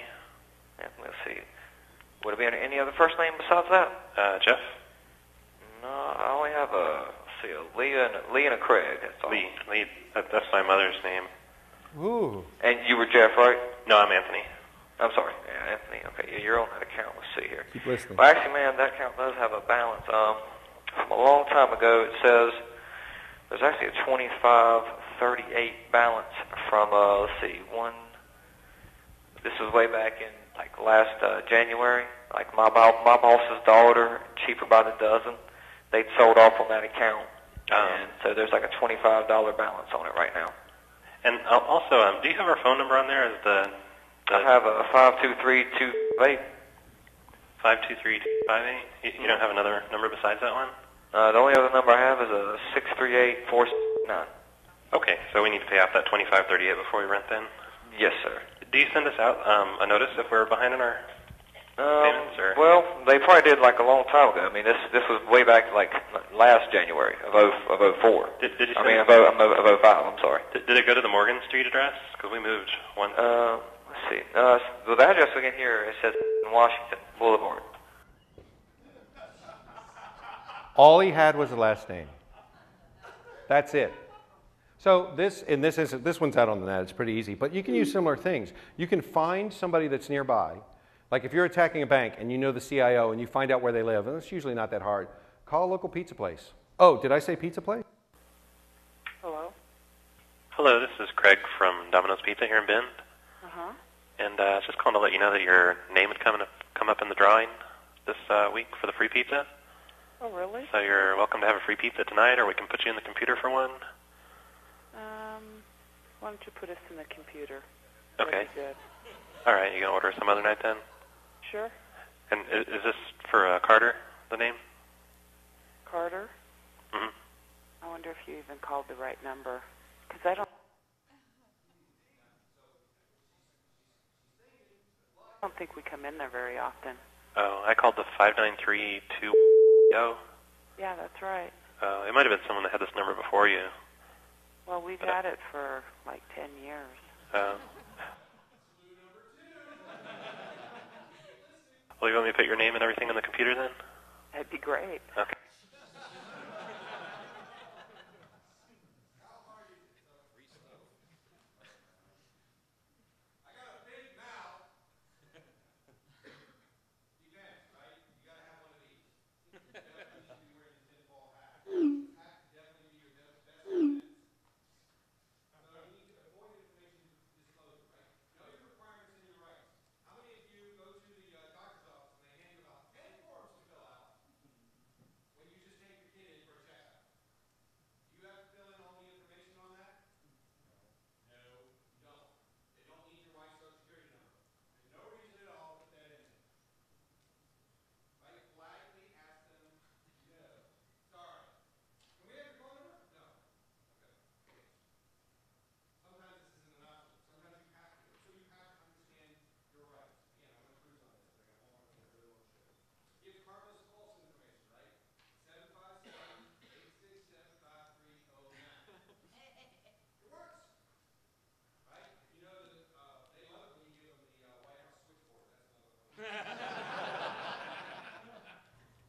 Let's see. Would it be any other first name besides that? Jeff. No, I only have a Lee and a Craig. That's all. Lee. That's my mother's name. Ooh. And you were Jeff, right? No, I'm Anthony. I'm sorry. Yeah, Anthony. Okay, yeah, you're on that account. Let's see here. Keep listening. Well, actually, man, that account does have a balance. From a long time ago, it says there's actually a 2538 balance from, let's see, this was way back in, like, last January. Like, my boss's daughter, cheaper by the dozen, they'd sold off on that account. And so there's like a $25 balance on it right now. And also, do you have our phone number on there? I have a 523-258. 523-258? You don't have another number besides that one? The only other number I have is a 638-469. Okay, so we need to pay off that $25.38 before we rent then? Yes, sir. Do you send us out a notice if we're behind in our payments, or? Well, they probably did like a long time ago. I mean, this was way back like last January of 04. Did you I send mean, it? of 05, I'm sorry. Did it go to the Morgan Street address? Because we moved one. Let's see. The address again here, it says Washington Boulevard. All he had was the last name. That's it. So this one's out on the net. It's pretty easy. But you can use similar things. You can find somebody that's nearby. Like if you're attacking a bank and you know the CIO and you find out where they live, and it's usually not that hard, call a local pizza place. Oh, did I say pizza place? Hello? Hello, this is Craig from Domino's Pizza here in Bend. Uh-huh. And I was just calling to let you know that your name had come up in the drawing this week for the free pizza. Oh, really? So you're welcome to have a free pizza tonight, or we can put you in the computer for one. Why don't you put us in the computer? Okay. That'd be good. All right, you going to order some other night then? Sure. And is this for Carter, the name? Carter? Mm-hmm. I wonder if you even called the right number. Because I don't think we come in there very often. Oh, I called the 5932. Yeah, that's right. It might have been someone that had this number before you. Well, we've had it for like 10 years. Well, you want me to put your name and everything on the computer then? That'd be great. Okay.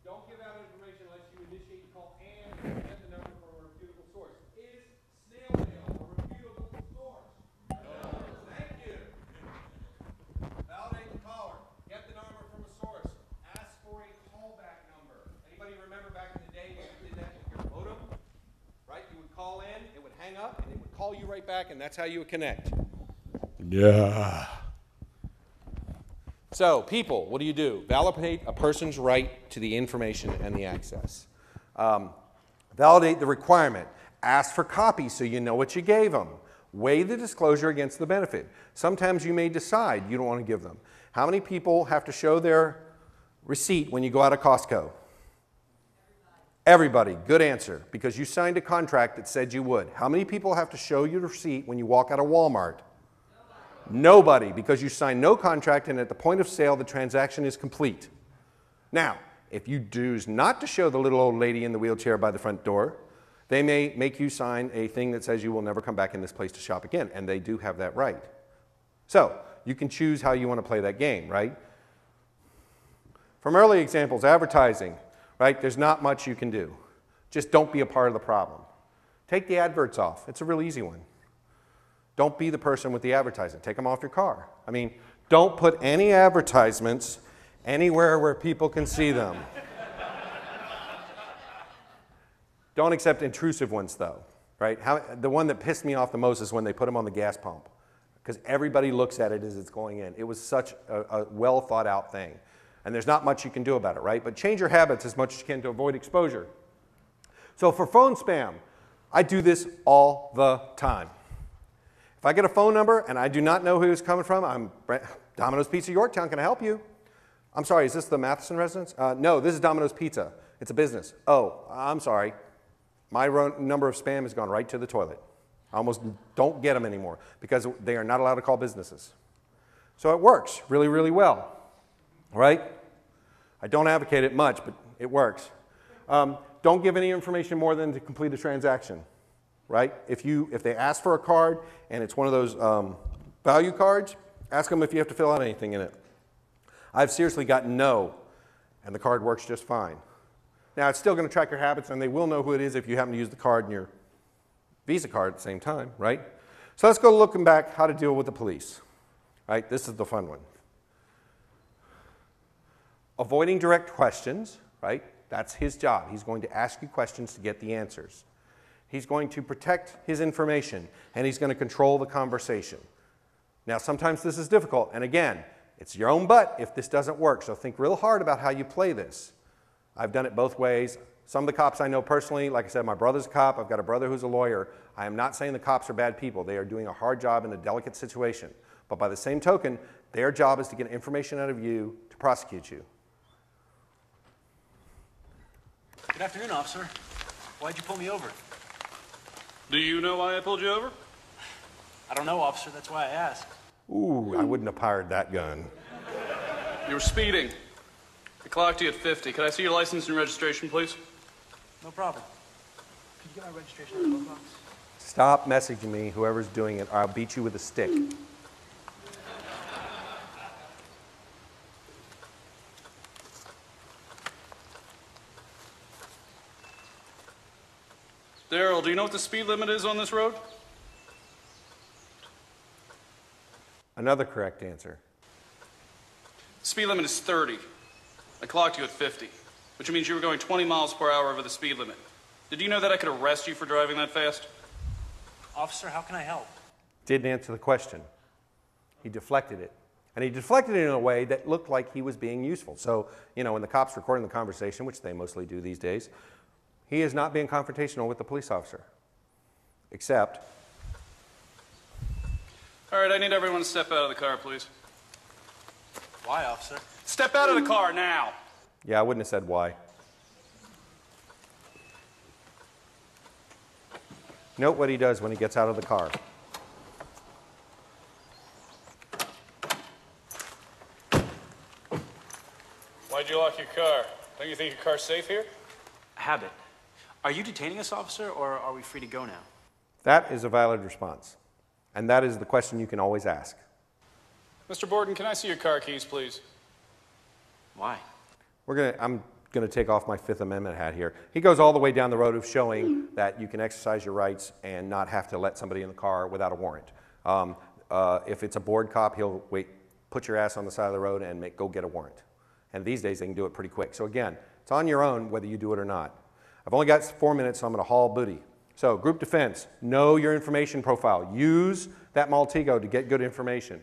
Don't give out information unless you initiate the call and get the number from a reputable source. Is snail mail a reputable source? No. Thank you. Validate the caller. Get the number from a source. Ask for a callback number. Anybody remember back in the day when you did that with your modem? Right? You would call in, it would hang up, and it would call you right back, and that's how you would connect. Yeah. So, people, what do? Validate a person's right to the information and the access. Validate the requirement. Ask for copies so you know what you gave them. Weigh the disclosure against the benefit. Sometimes you may decide you don't want to give them. How many people have to show their receipt when you go out of Costco? Everybody. Good answer, because you signed a contract that said you would. How many people have to show your receipt when you walk out of Walmart? Nobody, because you signed no contract, and at the point of sale, the transaction is complete. Now, if you choose not to show the little old lady in the wheelchair by the front door, they may make you sign a thing that says you will never come back in this place to shop again, and they do have that right. So, you can choose how you want to play that game, right? From early examples, advertising, right? There's not much you can do. Just don't be a part of the problem. Take the adverts off. It's a real easy one. Don't be the person with the advertising. Take them off your car. I mean, don't put any advertisements anywhere where people can see them. Don't accept intrusive ones, though, right? The one that pissed me off the most is when they put them on the gas pump, because everybody looks at it as it's going in. It was such a well-thought-out thing, and there's not much you can do about it, right? But change your habits as much as you can to avoid exposure. So for phone spam, I do this all the time. If I get a phone number and I do not know who it's coming from, I'm Domino's Pizza Yorktown, can I help you? I'm sorry, is this the Matheson residence? No, this is Domino's Pizza. It's a business. Oh, I'm sorry. My number of spam has gone right to the toilet. I almost don't get them anymore because they are not allowed to call businesses. So it works really, really well. right? I don't advocate it much, but it works. Don't give any information more than to complete a transaction, right? If they ask for a card and it's one of those value cards, ask them if you have to fill out anything in it. I've seriously gotten no, and the card works just fine. Now, it's still going to track your habits, and they will know who it is if you happen to use the card in your Visa card at the same time, right? So let's go looking back how to deal with the police, right? This is the fun one. Avoiding direct questions, right? That's his job. He's going to ask you questions to get the answers. He's going to protect his information, and he's going to control the conversation. Now, sometimes this is difficult, and again, it's your own butt if this doesn't work, so think real hard about how you play this. I've done it both ways. Some of the cops I know personally, like I said, my brother's a cop. I've got a brother who's a lawyer. I am not saying the cops are bad people. They are doing a hard job in a delicate situation. But by the same token, their job is to get information out of you to prosecute you. Good afternoon, officer. Why'd you pull me over? Do you know why I pulled you over? I don't know, officer. That's why I asked. Ooh, I wouldn't have fired that gun. You were speeding. I clocked you at 50. Could I see your license and registration, please? No problem. Could you get my registration in the glove box? Stop messaging me, whoever's doing it, or I'll beat you with a stick. Daryl, do you know what the speed limit is on this road? Another correct answer. The speed limit is 30. I clocked you at 50, which means you were going 20 miles per hour over the speed limit. Did you know that I could arrest you for driving that fast? Officer, how can I help? Didn't answer the question. He deflected it. And he deflected it in a way that looked like he was being useful. So, you know, when the cop's recording the conversation, which they mostly do these days, he is not being confrontational with the police officer. Except... All right, I need everyone to step out of the car, please. Why, officer? Step out of the car now! Yeah, I wouldn't have said why. Note what he does when he gets out of the car. Why'd you lock your car? Don't you think your car's safe here? Habit. Are you detaining us, officer, or are we free to go now? That is a valid response. And that is the question you can always ask. Mr. Borden, can I see your car keys, please? Why? I'm going to take off my Fifth Amendment hat here. He goes all the way down the road of showing that you can exercise your rights and not have to let somebody in the car without a warrant. If it's a board cop, he'll put your ass on the side of the road and go get a warrant. And these days, they can do it pretty quick. So again, it's on your own whether you do it or not. I've only got 4 minutes, so I'm going to haul booty. So group defense, know your information profile. Use that Maltego to get good information.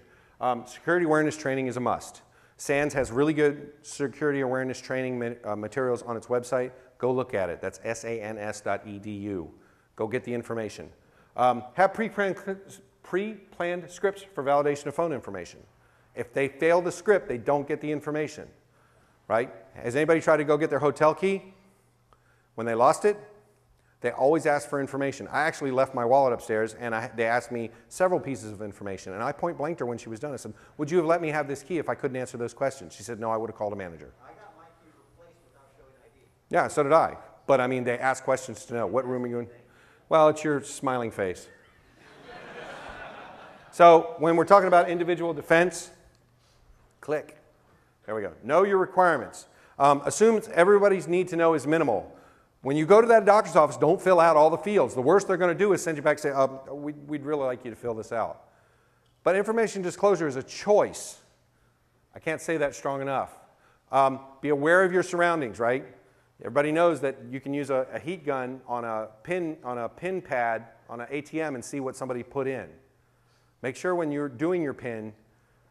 Security awareness training is a must. SANS has really good security awareness training materials on its website. Go look at it. That's sans.edu. Go get the information. Have pre-planned scripts for validation of phone information. If they fail the script, they don't get the information, right? Has anybody tried to go get their hotel key? When they lost it, they always ask for information. I actually left my wallet upstairs, and they asked me several pieces of information. And I point blanked her when she was done. I said, would you have let me have this key if I couldn't answer those questions? She said, no, I would have called a manager. I got my key replaced without showing ID. Yeah, so did I. But I mean, they ask questions to know, what room are you in? Well, it's your smiling face. So when we're talking about individual defense, click. There we go. Know your requirements. Assume everybody's need to know is minimal. When you go to that doctor's office, don't fill out all the fields. The worst they're going to do is send you back and say, we'd really like you to fill this out. But information disclosure is a choice. I can't say that strong enough. Be aware of your surroundings, right? Everybody knows that you can use a heat gun on a pin pad on an ATM and see what somebody put in. Make sure when you're doing your pin,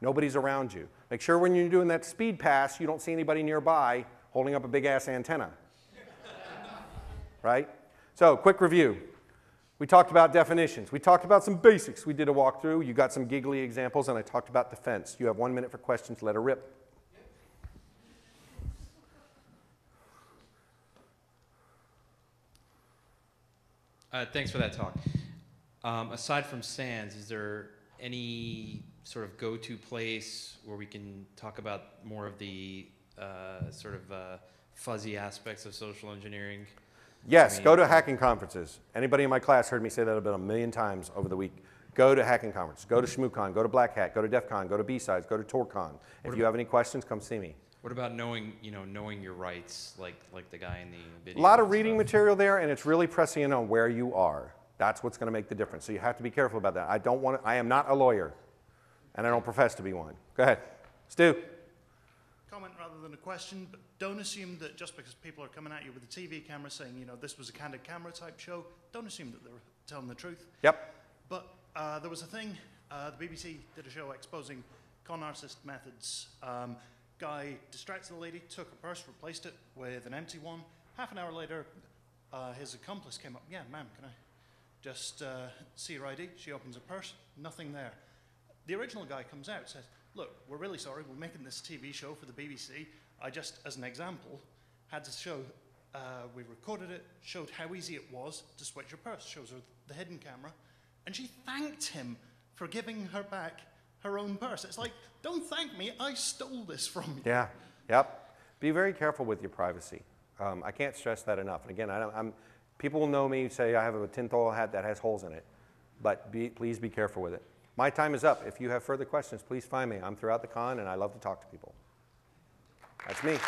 nobody's around you. Make sure when you're doing that speed pass, you don't see anybody nearby holding up a big-ass antenna. Right? So, quick review. We talked about definitions. We talked about some basics. We did a walkthrough. You got some giggly examples, and I talked about defense. You have 1 minute for questions. Let her rip. Thanks for that talk. Aside from SANS, is there any sort of go-to place where we can talk about more of the sort of fuzzy aspects of social engineering? Yes, go to hacking conferences. Anybody in my class heard me say that about 1,000,000 times over the week. Go to hacking conferences. Go to ShmooCon. Go to Black Hat. Go to DEF CON. Go to B-Sides. Go to TorCon. If you have any questions, come see me. What about knowing your rights, like the guy in the video? A lot of reading material there, and it's really pressing in on where you are. That's what's going to make the difference. So you have to be careful about that. I am not a lawyer, and I don't profess to be one. Go ahead. Stu. Comment rather than a question, but don't assume that just because people are coming at you with a TV camera saying, this was a candid camera type show, don't assume that they're telling the truth. Yep. But there was a thing, the BBC did a show exposing con artist methods. Guy distracts the lady, took her purse, replaced it with an empty one. Half an hour later, his accomplice came up. Yeah, ma'am, can I just see your ID? She opens her purse, nothing there. The original guy comes out, says, look, we're really sorry, we're making this TV show for the BBC. I just, as an example, had to show, we recorded it, showed how easy it was to switch her purse, shows her the hidden camera, and she thanked him for giving her back her own purse. It's like, don't thank me, I stole this from you. Yeah, yep. Be very careful with your privacy. I can't stress that enough. And again, people will know me, say I have a tinfoil hat that has holes in it, but please be careful with it. My time is up. If you have further questions, please find me. I'm throughout the con, and I love to talk to people. That's me.